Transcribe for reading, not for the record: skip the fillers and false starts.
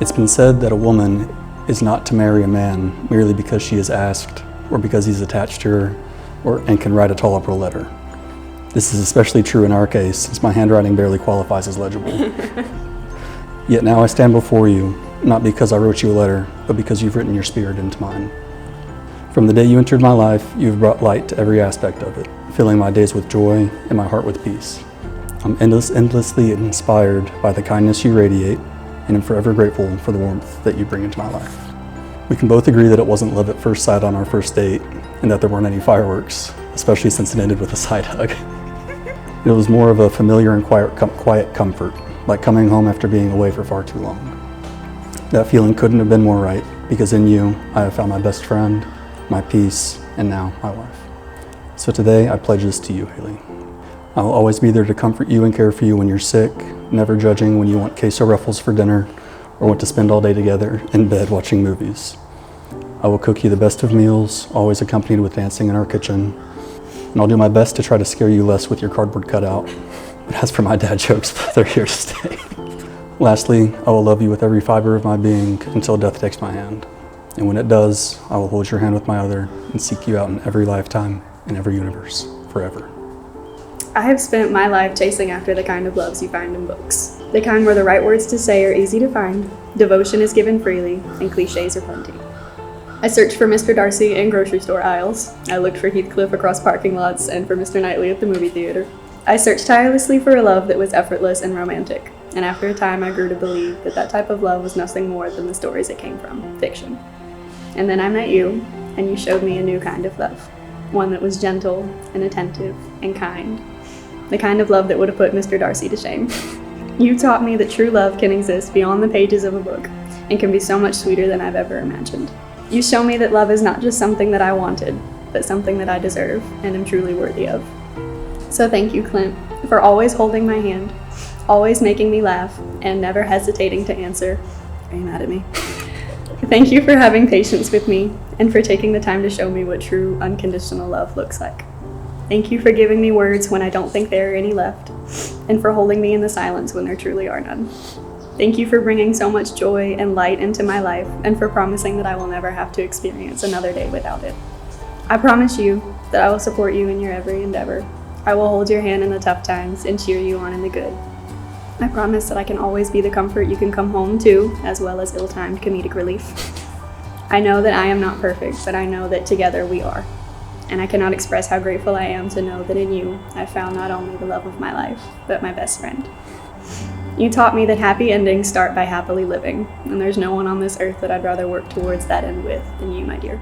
It's been said that a woman is not to marry a man merely because she is asked or because he's attached to her and can write a tolerable letter. This is especially true in our case, since my handwriting barely qualifies as legible. Yet now I stand before you, not because I wrote you a letter, but because you've written your spirit into mine. From the day you entered my life, you've brought light to every aspect of it, filling my days with joy and my heart with peace. I'm endlessly inspired by the kindness you radiate, and am forever grateful for the warmth that you bring into my life. We can both agree that it wasn't love at first sight on our first date, and that there weren't any fireworks, especially since it ended with a side hug. It was more of a familiar and quiet comfort, like coming home after being away for far too long. That feeling couldn't have been more right, because in you, I have found my best friend, my peace, and now my wife. So today, I pledge this to you, Haley. I will always be there to comfort you and care for you when you're sick, never judging when you want queso ruffles for dinner or want to spend all day together in bed watching movies. I will cook you the best of meals, always accompanied with dancing in our kitchen, and I'll do my best to try to scare you less with your cardboard cutout. But as for my dad jokes, they're here to stay. Lastly, I will love you with every fiber of my being until death takes my hand. And when it does, I will hold your hand with my other and seek you out in every lifetime, in every universe, forever. I have spent my life chasing after the kind of loves you find in books. The kind where the right words to say are easy to find, devotion is given freely, and cliches are plenty. I searched for Mr. Darcy in grocery store aisles. I looked for Heathcliff across parking lots and for Mr. Knightley at the movie theater. I searched tirelessly for a love that was effortless and romantic, and after a time I grew to believe that that type of love was nothing more than the stories it came from, fiction. And then I met you, and you showed me a new kind of love. One that was gentle and attentive and kind. The kind of love that would have put Mr. Darcy to shame. You taught me that true love can exist beyond the pages of a book and can be so much sweeter than I've ever imagined. You show me that love is not just something that I wanted, but something that I deserve and am truly worthy of. So thank you, Clint, for always holding my hand, always making me laugh, and never hesitating to answer, "Are you mad at me?" Thank you for having patience with me and for taking the time to show me what true unconditional love looks like. Thank you for giving me words when I don't think there are any left, and for holding me in the silence when there truly are none. Thank you for bringing so much joy and light into my life, and for promising that I will never have to experience another day without it. I promise you that I will support you in your every endeavor. I will hold your hand in the tough times and cheer you on in the good. I promise that I can always be the comfort you can come home to, as well as ill-timed comedic relief. I know that I am not perfect, but I know that together we are. And I cannot express how grateful I am to know that in you, I found not only the love of my life, but my best friend. You taught me that happy endings start by happily living, and there's no one on this earth that I'd rather work towards that end with than you, my dear.